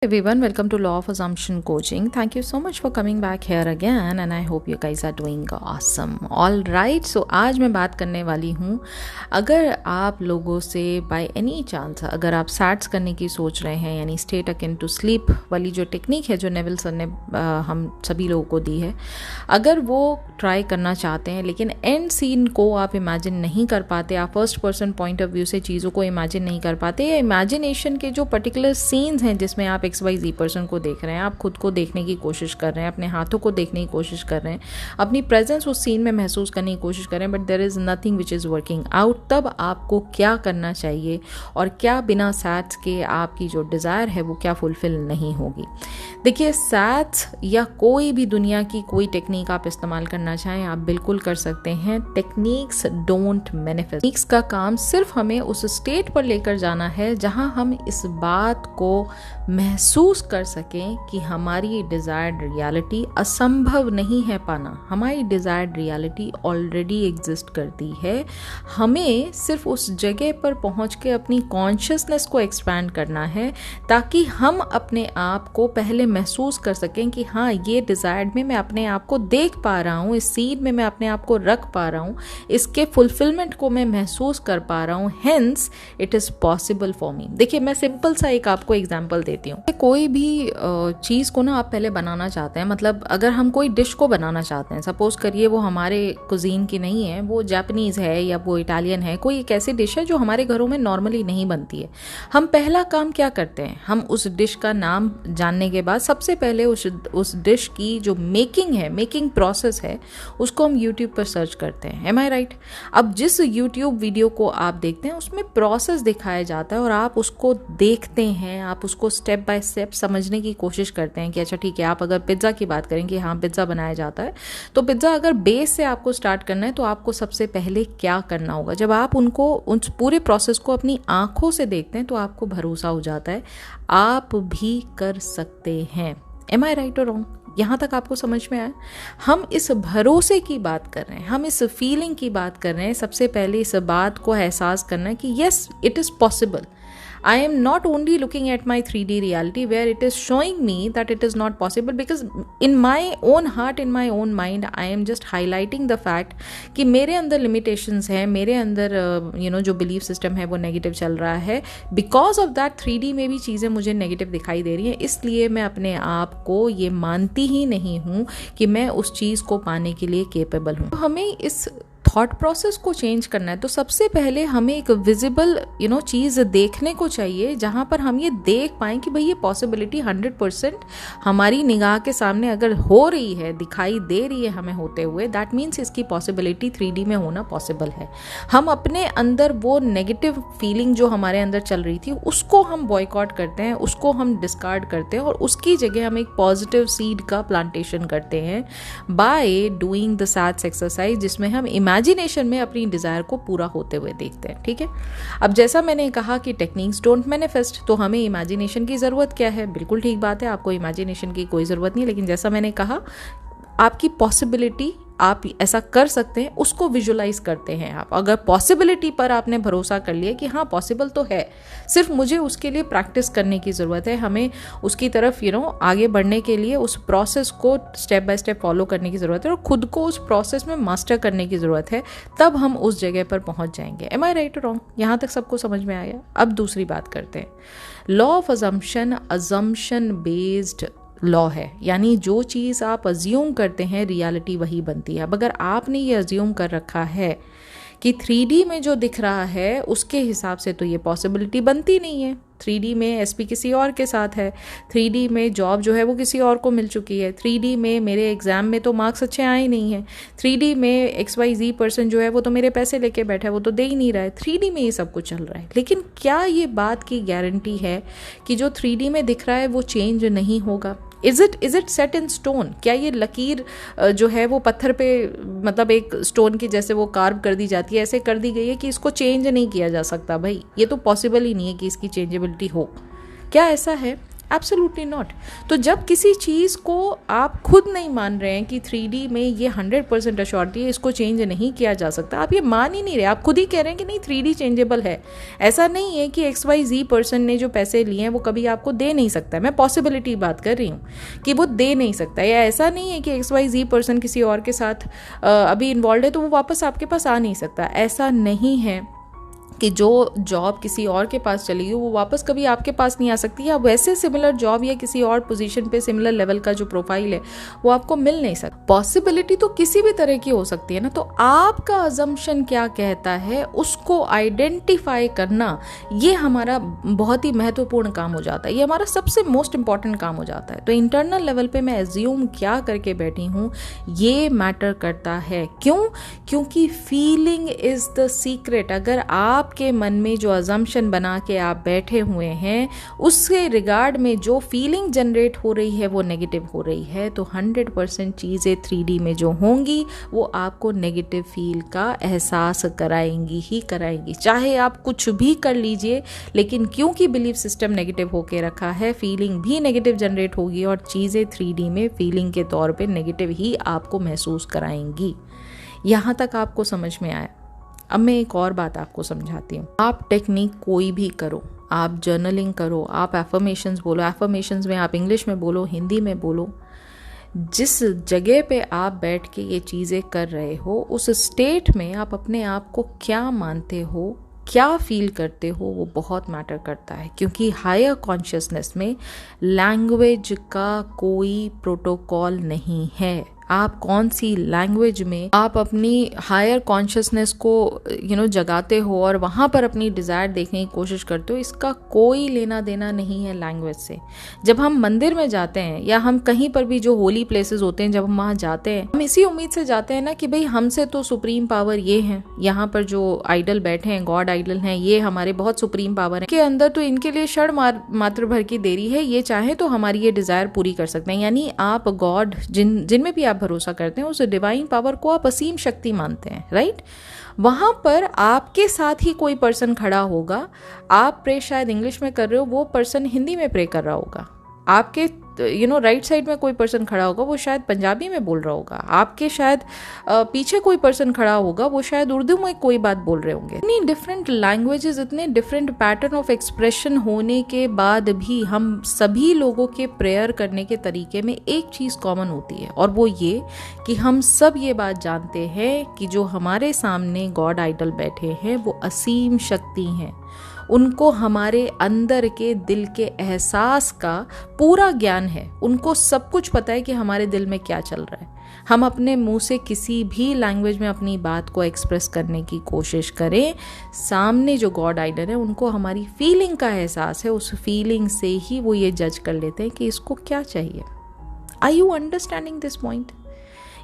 Everyone, welcome to Law of Assumption Coaching. Thank you so much for coming back here again and I hope you guys are doing awesome. All right, so आज मैं बात करने वाली हूँ, अगर आप लोगों से by any chance अगर आप सैट्स करने की सोच रहे हैं, यानी स्टेट अकिन टू स्लीप वाली जो टेक्निक है जो नेविल सर ने हम सभी लोगों को दी है, अगर वो ट्राई करना चाहते हैं लेकिन एंड सीन को आप इमेजिन नहीं कर पाते, आप first person point of view से चीज़ों को इमेजिन नहीं कर पाते, या इमेजिनेशन के जो पर्टिकुलर सीन्स हैं जिसमें आप XYZ पर्सन को देख रहे हैं, आप खुद को देखने की कोशिश कर रहे हैं, अपने हाथों को देखने की कोशिश कर रहे हैं, अपनी प्रेजेंस उस सीन में महसूस करने की कोशिश कर रहे हैं, but there is nothing which is working out, तब आपको क्या करना चाहिए और क्या बिना सैट्स के आपकी जो डिज़ायर है वो क्या फुलफिल नहीं होगी। देखिए, सैट्स या कोई भी दुनिया की कोई टेक्निक आप इस्तेमाल करना चाहें आप बिल्कुल कर सकते हैं। Techniques don't manifest. टेक्निक्स का काम सिर्फ हमें उस स्टेट पर लेकर जाना है जहां हम इस बात को महसूस कर सकें कि हमारी डिज़ायर्ड रियलिटी असंभव नहीं है पाना, हमारी डिज़ायर्ड रियलिटी ऑलरेडी एग्जिस्ट करती है। हमें सिर्फ उस जगह पर पहुंच के अपनी कॉन्शियसनेस को एक्सपैंड करना है ताकि हम अपने आप को पहले महसूस कर सकें कि हाँ, ये डिज़ायर्ड में मैं अपने आप को देख पा रहा हूँ, इस सीन में मैं अपने आप को रख पा रहा हूँ, इसके फुलफिलमेंट को मैं महसूस कर पा रहा हूँ, hence it is possible for me. देखिए, मैं सिंपल सा एक आपको एग्जांपल देती हूँ। कोई भी चीज़ को ना आप पहले बनाना चाहते हैं, मतलब अगर हम कोई डिश को बनाना चाहते हैं, सपोज करिए वो हमारे कुजीन की नहीं है, वो जापानीज़ है या वो इटालियन है, कोई एक ऐसी डिश है जो हमारे घरों में नॉर्मली नहीं बनती है। हम पहला काम क्या करते हैं, हम उस डिश का नाम जानने के बाद सबसे पहले उस डिश की जो मेकिंग प्रोसेस है उसको हम यूट्यूब पर सर्च करते हैं। एम आई राइट? अब जिस यूट्यूब वीडियो को आप देखते हैं उसमें प्रोसेस दिखाया जाता है और आप उसको देखते हैं, आप उसको स्टेप बाय स्टेप समझने की कोशिश करते हैं कि अच्छा ठीक है, आप अगर पिज़्ज़ा की बात करें कि हाँ पिज़्ज़ा बनाया जाता है, तो पिज़्ज़ा अगर बेस से आपको स्टार्ट करना है तो आपको सबसे पहले क्या करना होगा। जब आप उस पूरे प्रोसेस को अपनी आंखों से देखते हैं तो आपको भरोसा हो जाता है आप भी कर सकते हैं। एम आई राइट और रॉन्ग? यहाँ तक आपको समझ में आया? हम इस भरोसे की बात कर रहे हैं, हम इस फीलिंग की बात कर रहे हैं। सबसे पहले इस बात को एहसास करना है कि yes, it is possible. I am not only looking at my 3D reality where it is showing me that it is not possible, because in my own heart, in my own mind, I am just highlighting the fact कि मेरे अंदर limitations है, मेरे अंदर जो belief system है वो negative चल रहा है। Because of that 3D में भी चीज़ें मुझे negative दिखाई दे रही हैं, इसलिए मैं अपने आप को ये मानती ही नहीं हूँ कि मैं उस चीज़ को पाने के लिए capable हूँ। हमें इस थॉट प्रोसेस को चेंज करना है तो सबसे पहले हमें एक विजिबल चीज़ देखने को चाहिए जहाँ पर हम ये देख पाएँ कि भाई ये पॉसिबिलिटी 100% हमारी निगाह के सामने अगर हो रही है, दिखाई दे रही है हमें होते हुए, दैट मीन्स इसकी पॉसिबिलिटी 3D में होना पॉसिबल है। हम अपने अंदर वो नेगेटिव फीलिंग जो हमारे अंदर चल रही थी उसको हम बॉयकॉट करते हैं, उसको हम डिस्कार्ड करते हैं और उसकी जगह हम एक पॉजिटिव सीड का प्लांटेशन करते हैं by doing the sats exercise, जिसमें हम इमेजिनेशन में अपनी डिज़ायर को पूरा होते हुए देखते हैं। ठीक है, अब जैसा मैंने कहा कि टेक्निक्स डोंट मैनिफेस्ट, तो हमें इमेजिनेशन की ज़रूरत क्या है? बिल्कुल ठीक बात है, आपको इमेजिनेशन की कोई ज़रूरत नहीं, लेकिन जैसा मैंने कहा आपकी पॉसिबिलिटी, आप ऐसा कर सकते हैं, उसको विजुलाइज करते हैं आप। अगर पॉसिबिलिटी पर आपने भरोसा कर लिया कि हाँ पॉसिबल तो है, सिर्फ मुझे उसके लिए प्रैक्टिस करने की ज़रूरत है, हमें उसकी तरफ आगे बढ़ने के लिए उस प्रोसेस को स्टेप बाय स्टेप फॉलो करने की ज़रूरत है और खुद को उस प्रोसेस में मास्टर करने की ज़रूरत है, तब हम उस जगह पर पहुँच जाएंगे। एम आई राइट और रॉन्ग? यहाँ तक सबको समझ में आ गया? अब दूसरी बात करते हैं। Law of assumption based law है, यानी जो चीज़ आप अज्यूम करते हैं रियलिटी वही बनती है। अब अगर आपने ये अज्यूम कर रखा है कि 3D में जो दिख रहा है उसके हिसाब से तो ये पॉसिबिलिटी बनती नहीं है, 3D में एसपी किसी और के साथ है, 3D में जॉब जो है वो किसी और को मिल चुकी है, 3D में मेरे एग्ज़ाम में तो मार्क्स अच्छे आए नहीं हैं, 3D में XYZ पर्सन जो है वो तो मेरे पैसे लेके बैठा है, वो तो दे ही नहीं रहा है। 3D में ये सब कुछ चल रहा है, लेकिन क्या ये बात की गारंटी है कि जो 3D में दिख रहा है वो चेंज नहीं होगा? Is it set in stone? क्या ये लकीर जो है वो पत्थर पे, मतलब एक स्टोन की जैसे वो कार्व कर दी जाती है, ऐसे कर दी गई है कि इसको चेंज नहीं किया जा सकता? भाई ये तो पॉसिबल ही नहीं है कि इसकी चेंजेबिलिटी हो। क्या ऐसा है? Absolutely not. तो जब किसी चीज़ को आप खुद नहीं मान रहे हैं कि 3D में ये 100% अश्योरिटी है, इसको चेंज नहीं किया जा सकता, आप ये मान ही नहीं रहे, आप खुद ही कह रहे हैं कि नहीं 3D चेंजेबल है। ऐसा नहीं है कि XYZ पर्सन ने जो पैसे लिए हैं वो कभी आपको दे नहीं सकता है, मैं पॉसिबिलिटी बात कर रही हूँ कि वो दे नहीं सकता, या ऐसा नहीं है कि XYZ पर्सन किसी और के साथ अभी इन्वॉल्व है तो वो वापस आपके पास आ नहीं सकता। ऐसा नहीं है कि जो जॉब किसी और के पास चली गई वो वापस कभी आपके पास नहीं आ सकती, या वैसे सिमिलर जॉब या किसी और पोजीशन पे सिमिलर लेवल का जो प्रोफाइल है वो आपको मिल नहीं सकता। पॉसिबिलिटी तो किसी भी तरह की हो सकती है ना। तो आपका अजम्पशन क्या कहता है उसको आइडेंटिफाई करना, ये हमारा बहुत ही महत्वपूर्ण काम हो जाता है, ये हमारा सबसे मोस्ट इंपॉर्टेंट काम हो जाता है। तो इंटरनल लेवल पे मैं एज्यूम क्या करके बैठी हूँ ये मैटर करता है। क्यों? क्योंकि फीलिंग इज द सीक्रेट। अगर आपके मन में जो अजम्पशन बना के आप बैठे हुए हैं उसके रिगार्ड में जो फीलिंग जनरेट हो रही है वो नेगेटिव हो रही है, तो 100% चीज़ें 3D में जो होंगी वो आपको नेगेटिव फील का एहसास कराएंगी ही कराएंगी, चाहे आप कुछ भी कर लीजिए। लेकिन क्योंकि बिलीफ सिस्टम नेगेटिव होके रखा है, फीलिंग भी नेगेटिव जनरेट होगी और चीज़ें 3D में फीलिंग के तौर पे नेगेटिव ही आपको महसूस कराएंगी। यहाँ तक आपको समझ में आया? अब मैं एक और बात आपको समझाती हूँ। आप टेक्निक कोई भी करो, आप जर्नलिंग करो, आप एफर्मेशंस बोलो, एफर्मेशंस में आप इंग्लिश में बोलो, हिंदी में बोलो, जिस जगह पे आप बैठ के ये चीज़ें कर रहे हो उस स्टेट में आप अपने आप को क्या मानते हो, क्या फील करते हो, वो बहुत मैटर करता है। क्योंकि हायर कॉन्शियसनेस में लैंग्वेज का कोई प्रोटोकॉल नहीं है। आप कौन सी लैंग्वेज में आप अपनी हायर कॉन्शियसनेस को जगाते हो और वहाँ पर अपनी डिज़ायर देखने की कोशिश करते हो, इसका कोई लेना देना नहीं है लैंग्वेज से। जब हम मंदिर में जाते हैं या हम कहीं पर भी जो होली प्लेसेस होते हैं, जब हम वहाँ जाते हैं, हम इसी उम्मीद से जाते हैं ना कि भाई हमसे तो सुप्रीम पावर ये है, यहाँ पर जो आइडल बैठे हैं, गॉड आइडल हैं, ये हमारे बहुत सुप्रीम पावर है के अंदर, तो इनके लिए क्षण मात्र भर की देरी है, ये चाहे तो हमारी ये डिज़ायर पूरी कर सकते हैं। यानी आप गॉड जिनमें भी आप भरोसा करते हैं उस डिवाइन पावर को आप असीम शक्ति मानते हैं, राइट? वहां पर आपके साथ ही कोई पर्सन खड़ा होगा, आप प्रे शायद इंग्लिश में कर रहे हो, वो पर्सन हिंदी में प्रे कर रहा होगा। आपके राइट साइड में कोई पर्सन खड़ा होगा, वो शायद पंजाबी में बोल रहा होगा। आपके शायद पीछे कोई पर्सन खड़ा होगा, वो शायद उर्दू में कोई बात बोल रहे होंगे। इतनी डिफरेंट लैंग्वेजेस, इतने डिफरेंट पैटर्न ऑफ एक्सप्रेशन होने के बाद भी हम सभी लोगों के प्रेयर करने के तरीके में एक चीज़ कॉमन होती है, और वो ये कि हम सब ये बात जानते हैं कि जो हमारे सामने गॉड आइडल बैठे हैं वो असीम शक्ति हैं। उनको हमारे अंदर के दिल के एहसास का पूरा ज्ञान है, उनको सब कुछ पता है कि हमारे दिल में क्या चल रहा है। हम अपने मुंह से किसी भी लैंग्वेज में अपनी बात को एक्सप्रेस करने की कोशिश करें, सामने जो गॉड आइडल है उनको हमारी फीलिंग का एहसास है, उस फीलिंग से ही वो ये जज कर लेते हैं कि इसको क्या चाहिए। Are you understanding this point?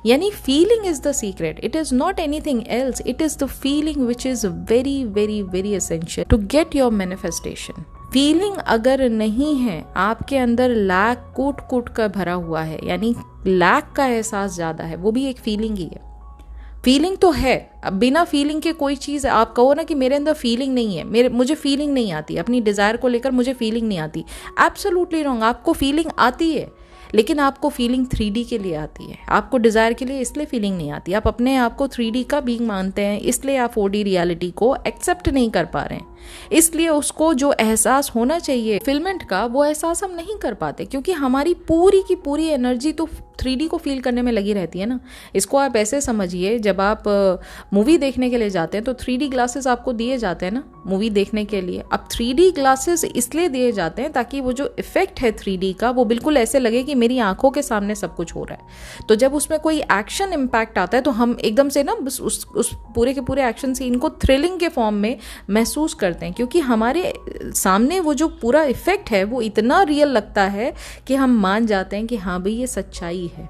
यानी feeling is the secret, it is not anything else, it is the feeling which is very very very essential to get your manifestation. Feeling अगर नहीं है, आपके अंदर लैक कूट कूट कर भरा हुआ है, यानी लैक का एहसास ज़्यादा है, वो भी एक फीलिंग ही है। फीलिंग तो है, अब बिना फीलिंग के कोई चीज़ आप कहो ना कि मेरे अंदर फीलिंग नहीं है, मुझे फीलिंग नहीं आती, अपनी डिज़ायर को लेकर मुझे फीलिंग नहीं आती, एब्सोल्युटली रॉन्ग। आपको फीलिंग आती है, लेकिन आपको फीलिंग 3D के लिए आती है, आपको डिज़ायर के लिए इसलिए फीलिंग नहीं आती। आप अपने आप को 3D का बीइंग मानते हैं, इसलिए आप 4D रियलिटी को एक्सेप्ट नहीं कर पा रहे हैं, इसलिए उसको जो एहसास होना चाहिए फिल्मेंट का, वो एहसास हम नहीं कर पाते, क्योंकि हमारी पूरी की पूरी एनर्जी तो 3D को फील करने में लगी रहती है ना। इसको आप ऐसे समझिए, जब आप मूवी देखने के लिए जाते हैं तो 3D ग्लासेस आपको दिए जाते हैं ना मूवी देखने के लिए। अब 3D ग्लासेस इसलिए दिए जाते हैं ताकि वो जो इफेक्ट है 3D का, वो बिल्कुल ऐसे लगे कि मेरी आंखों के सामने सब कुछ हो रहा है। तो जब उसमें कोई एक्शन इम्पैक्ट आता है तो हम एकदम से ना उस पूरे के पूरे एक्शन सीन को थ्रिलिंग के फॉर्म में महसूस करते हैं, क्योंकि हमारे सामने वो जो पूरा इफेक्ट है वो इतना रियल लगता है कि हम मान जाते हैं कि हाँ भाई ये सच्चाई है।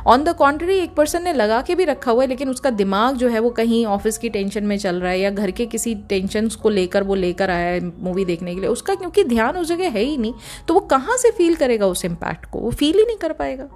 ऑन द कॉन्ट्री, एक पर्सन ने लगा के भी रखा हुआ है, लेकिन उसका दिमाग जो है वो कहीं ऑफिस की टेंशन में चल रहा है या घर के किसी टेंशन को लेकर वो लेकर आया है मूवी देखने के लिए, उसका क्योंकि ध्यान उस जगह है ही नहीं, तो वो कहाँ से फील करेगा उस इम्पैक्ट को? वो फील ही नहीं कर पाएगा।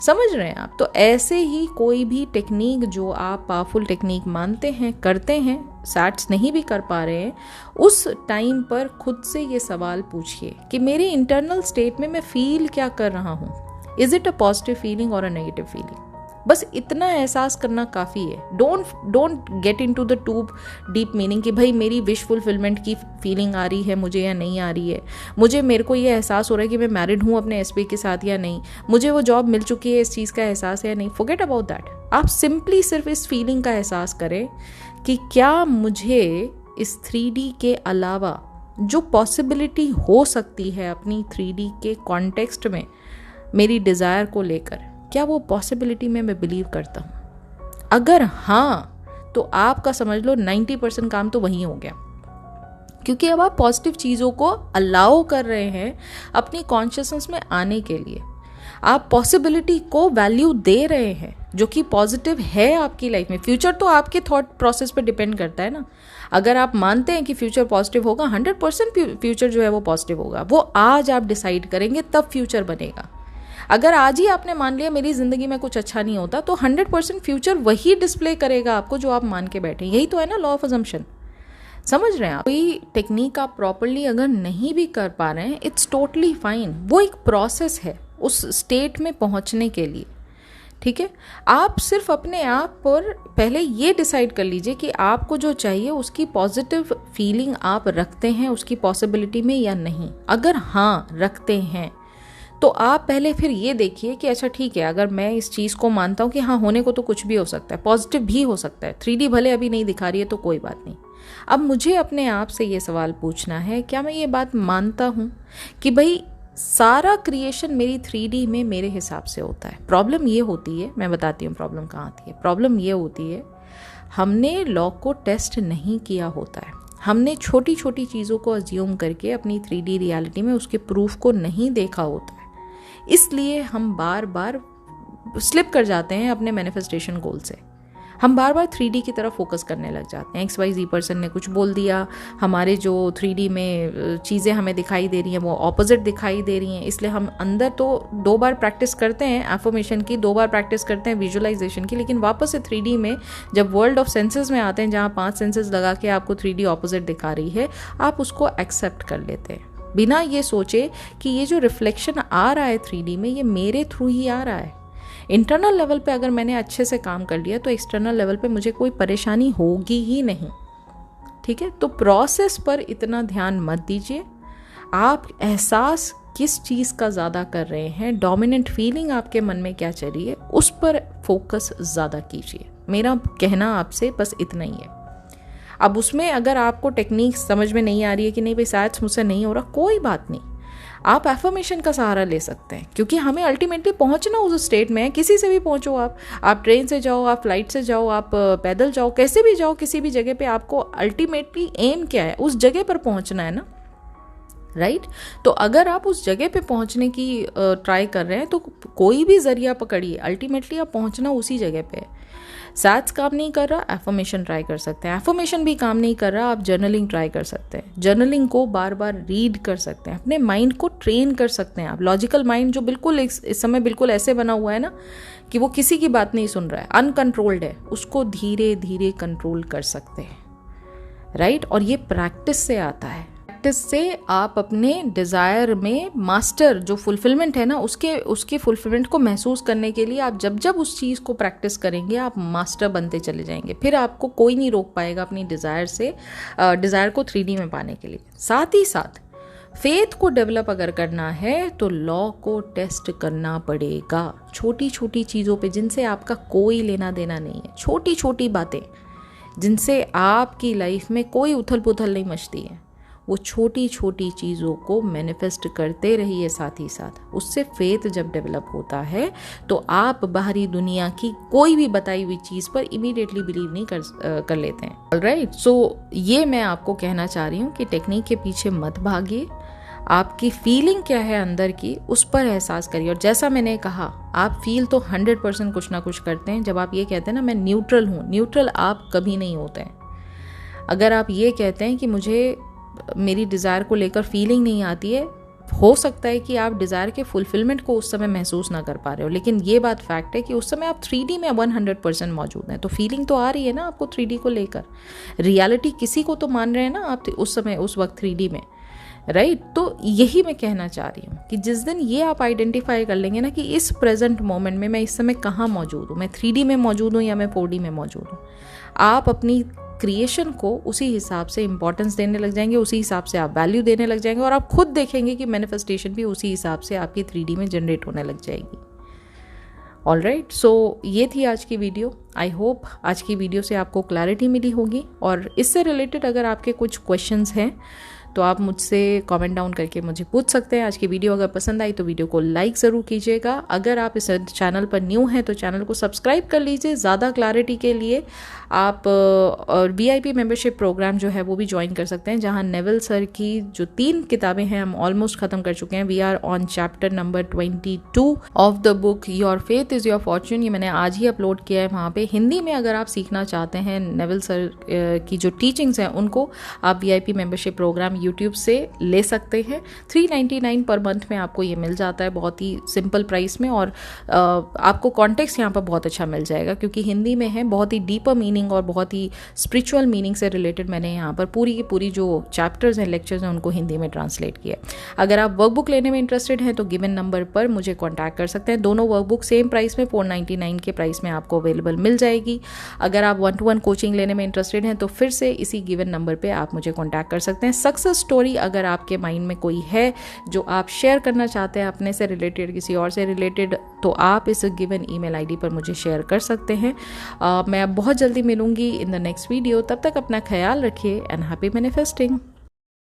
समझ रहे हैं आप? तो ऐसे ही कोई भी टेक्निक जो आप पावरफुल टेक्निक मानते हैं, करते हैं, सैट्स नहीं भी कर पा रहे हैं, उस टाइम पर खुद से ये सवाल पूछिए कि मेरे इंटरनल स्टेट में मैं फील क्या कर रहा हूँ। Is it a positive feeling और अ नेगेटिव फीलिंग? बस इतना एहसास करना काफ़ी है। Don't get into the two deep meaning कि भाई मेरी विश फुलफिलमेंट की फीलिंग आ रही है मुझे या नहीं आ रही है, मेरे को ये एहसास हो रहा है कि मैं मैरिड हूँ अपने एसपी के साथ या नहीं, मुझे वो जॉब मिल चुकी है, इस चीज़ का एहसास है या नहीं। Forget about that. आप सिंपली सिर्फ इस फीलिंग का एहसास करें कि क्या मुझे इस 3D के अलावा जो पॉसिबिलिटी हो सकती है अपनी 3D के कॉन्टेक्स्ट में मेरी डिज़ायर को लेकर, क्या वो पॉसिबिलिटी में मैं बिलीव करता हूँ? अगर हाँ, तो आपका समझ लो 90% काम तो वहीं हो गया, क्योंकि अब आप पॉजिटिव चीज़ों को अलाउ कर रहे हैं अपनी कॉन्शियसनेस में आने के लिए। आप पॉसिबिलिटी को वैल्यू दे रहे हैं जो कि पॉजिटिव है आपकी लाइफ में। फ्यूचर तो आपके थॉट प्रोसेस पे डिपेंड करता है ना। अगर आप मानते हैं कि फ्यूचर पॉजिटिव होगा, 100% फ्यूचर जो है वो पॉजिटिव होगा। वो आज आप डिसाइड करेंगे तब फ्यूचर बनेगा। अगर आज ही आपने मान लिया मेरी ज़िंदगी में कुछ अच्छा नहीं होता, तो 100% फ्यूचर वही डिस्प्ले करेगा आपको जो आप मान के बैठे। यही तो है ना लॉ ऑफ अजम्पशन। समझ रहे हैं आप? कोई टेक्निक आप प्रॉपरली अगर नहीं भी कर पा रहे हैं, इट्स टोटली फाइन। वो एक प्रोसेस है उस स्टेट में पहुंचने के लिए। ठीक है, आप सिर्फ अपने आप पर पहले ये डिसाइड कर लीजिए कि आपको जो चाहिए उसकी पॉजिटिव फीलिंग आप रखते हैं उसकी पॉसिबिलिटी में या नहीं। अगर हाँ रखते हैं तो आप पहले फिर ये देखिए कि अच्छा ठीक है, अगर मैं इस चीज़ को मानता हूँ कि हाँ होने को तो कुछ भी हो सकता है, पॉजिटिव भी हो सकता है, 3D भले अभी नहीं दिखा रही है तो कोई बात नहीं। अब मुझे अपने आप से ये सवाल पूछना है, क्या मैं ये बात मानता हूँ कि भाई सारा क्रिएशन मेरी 3D में मेरे हिसाब से होता है? प्रॉब्लम ये होती है, मैं बताती हूँ प्रॉब्लम कहाँ आती है। प्रॉब्लम ये होती है, हमने लॉ को टेस्ट नहीं किया होता है। हमने छोटी छोटी चीज़ों को अज्यूम करके अपनी 3D रियलिटी में उसके प्रूफ को नहीं देखा होता है, इसलिए हम बार बार स्लिप कर जाते हैं अपने मैनिफेस्टेशन गोल से। हम बार बार 3D की तरफ फोकस करने लग जाते हैं। XYZ पर्सन ने कुछ बोल दिया, हमारे जो 3D में चीज़ें हमें दिखाई दे रही हैं वो ऑपोजिट दिखाई दे रही हैं, इसलिए हम अंदर तो 2 बार प्रैक्टिस करते हैं एफर्मेशन की, 2 बार प्रैक्टिस करते हैं विजुअलाइजेशन की, लेकिन वापस से 3D में जब वर्ल्ड ऑफ सेंसेस में आते हैं, जहाँ 5 सेंसेस लगा के आपको 3D ऑपोजिट दिखा रही है, आप उसको एक्सेप्ट कर लेते हैं बिना ये सोचे कि ये जो रिफ्लेक्शन आ रहा है 3D में, ये मेरे थ्रू ही आ रहा है। इंटरनल लेवल पे अगर मैंने अच्छे से काम कर लिया तो एक्सटर्नल लेवल पे मुझे कोई परेशानी होगी ही नहीं। ठीक है, तो प्रोसेस पर इतना ध्यान मत दीजिए। आप एहसास किस चीज़ का ज़्यादा कर रहे हैं, डोमिनेंट फीलिंग आपके मन में क्या चल रही है, उस पर फोकस ज़्यादा कीजिए। मेरा कहना आपसे बस इतना ही है। अब उसमें अगर आपको टेक्निक समझ में नहीं आ रही है कि नहीं भाई शायद मुझसे नहीं हो रहा, कोई बात नहीं, आप एफर्मेशन का सहारा ले सकते हैं, क्योंकि हमें अल्टीमेटली पहुंचना उस स्टेट में है। किसी से भी पहुंचो, आप ट्रेन से जाओ, आप फ्लाइट से जाओ, आप पैदल जाओ, कैसे भी जाओ, किसी भी जगह पे आपको अल्टीमेटली एम क्या है, उस जगह पर पहुंचना है ना, राइट? तो अगर आप उस जगह पे पहुंचने की ट्राई कर रहे हैं तो कोई भी जरिया पकड़िए, अल्टीमेटली आप पहुंचना उसी जगह पे है। सैट्स काम नहीं कर रहा, एफर्मेशन ट्राई कर सकते हैं। एफर्मेशन भी काम नहीं कर रहा, आप जर्नलिंग ट्राई कर सकते हैं। जर्नलिंग को बार बार रीड कर सकते हैं, अपने माइंड को ट्रेन कर सकते हैं आप। लॉजिकल माइंड जो बिल्कुल इस समय बिल्कुल ऐसे बना हुआ है ना कि वो किसी की बात नहीं सुन रहा है, अनकंट्रोल्ड है, उसको धीरे धीरे कंट्रोल कर सकते हैं, राइट? और ये प्रैक्टिस से आता है। प्रैक्टिस से आप अपने डिज़ायर में मास्टर जो फुलफिलमेंट है ना, उसके फुलफिलमेंट को महसूस करने के लिए आप जब जब उस चीज़ को प्रैक्टिस करेंगे आप मास्टर बनते चले जाएंगे। फिर आपको कोई नहीं रोक पाएगा अपनी डिज़ायर को 3D में पाने के लिए। साथ ही साथ फेथ को डेवलप अगर करना है तो लॉ को टेस्ट करना पड़ेगा। छोटी छोटी चीज़ों पे जिनसे आपका कोई लेना देना नहीं है, छोटी छोटी बातें जिनसे आपकी लाइफ में कोई उथल पुथल नहीं मचती है, वो छोटी छोटी चीज़ों को मैनिफेस्ट करते रहिए। साथ ही साथ उससे फेथ जब डेवलप होता है तो आप बाहरी दुनिया की कोई भी बताई हुई चीज़ पर इमीडिएटली बिलीव नहीं कर लेते हैं। ऑलराइट, सो ये मैं आपको कहना चाह रही हूँ कि टेक्निक के पीछे मत भागिए। आपकी फीलिंग क्या है अंदर की, उस पर एहसास करिए। और जैसा मैंने कहा, आप फील तो 100% कुछ ना कुछ करते हैं। जब आप ये कहते हैं ना मैं न्यूट्रल हूँ, न्यूट्रल आप कभी नहीं होते हैं। अगर आप ये कहते हैं कि मुझे मेरी डिज़ायर को लेकर फीलिंग नहीं आती है, हो सकता है कि आप डिज़ायर के फुलफिलमेंट को उस समय महसूस ना कर पा रहे हो, लेकिन ये बात फैक्ट है कि उस समय आप 3D में 100% मौजूद हैं। तो फीलिंग तो आ रही है ना आपको 3D को लेकर, रियलिटी किसी को तो मान रहे हैं ना आप उस समय उस वक्त 3D में, राइट। तो यही मैं कहना चाह रही हूँ कि जिस दिन ये आप आइडेंटिफाई कर लेंगे ना कि इस प्रेजेंट मोमेंट में मैं इस समय कहाँ मौजूद हूँ, मैं 3D में मौजूद हूँ या मैं 4D में मौजूद हूँ, आप अपनी क्रिएशन को उसी हिसाब से इंपॉर्टेंस देने लग जाएंगे, उसी हिसाब से आप वैल्यू देने लग जाएंगे, और आप खुद देखेंगे कि मैनिफेस्टेशन भी उसी हिसाब से आपकी 3D में जनरेट होने लग जाएगी। ऑल राइट, सो ये थी आज की वीडियो। आई होप आज की वीडियो से आपको क्लैरिटी मिली होगी, और इससे रिलेटेड अगर आपके कुछ क्वेश्चंस हैं तो आप मुझसे कमेंट डाउन करके मुझे पूछ सकते हैं। आज की वीडियो अगर पसंद आई तो वीडियो को लाइक ज़रूर कीजिएगा। अगर आप इस चैनल पर न्यू हैं तो चैनल को सब्सक्राइब कर लीजिए। ज़्यादा क्लैरिटी के लिए आप और VIP मेंबरशिप प्रोग्राम जो है वो भी ज्वाइन कर सकते हैं, जहां नेविल सर की जो 3 किताबें हैं हम ऑलमोस्ट ख़त्म कर चुके हैं। We are on chapter number 22 of the book your faith is your fortune. ये मैंने आज ही अपलोड किया है वहाँ पे हिंदी में। अगर आप सीखना चाहते हैं नेविल सर की जो टीचिंग्स हैं उनको, आप VIP मेंबरशिप प्रोग्राम यूट्यूब से ले सकते हैं। 399 पर मंथ में आपको ये मिल जाता है, बहुत ही सिंपल प्राइस में, और आपको कॉन्टेक्स्ट यहाँ पर बहुत अच्छा मिल जाएगा क्योंकि हिंदी में है, बहुत ही डीपर मीनिंग और बहुत ही स्पिरिचुअल मीनिंग से रिलेटेड मैंने यहाँ पर पूरी की पूरी जो चैप्टर्स हैं, लेक्चर्स हैं, उनको हिंदी में ट्रांसलेट किया। अगर आप वर्कबुक लेने में इंटरेस्टेड हैं तो गिवन नंबर पर मुझे कॉन्टैक्ट कर सकते हैं। दोनों वर्कबुक सेम प्राइस में 499 के प्राइस में आपको अवेलेबल मिल जाएगी। अगर आप 1-to-1 कोचिंग लेने में इंटरेस्टेड हैं तो फिर से इसी गिवन नंबर पर आप मुझे कॉन्टैक्ट कर सकते हैं। सक्सेस स्टोरी अगर आपके माइंड में कोई है जो आप शेयर करना चाहते हैं अपने से रिलेटेड, किसी और से रिलेटेड, तो आप इस गिवन ईमेल आईडी पर मुझे शेयर कर सकते हैं। मैं बहुत जल्दी मिलूंगी इन द नेक्स्ट वीडियो। तब तक अपना ख्याल रखिए एंड हैप्पी मैनिफेस्टिंग।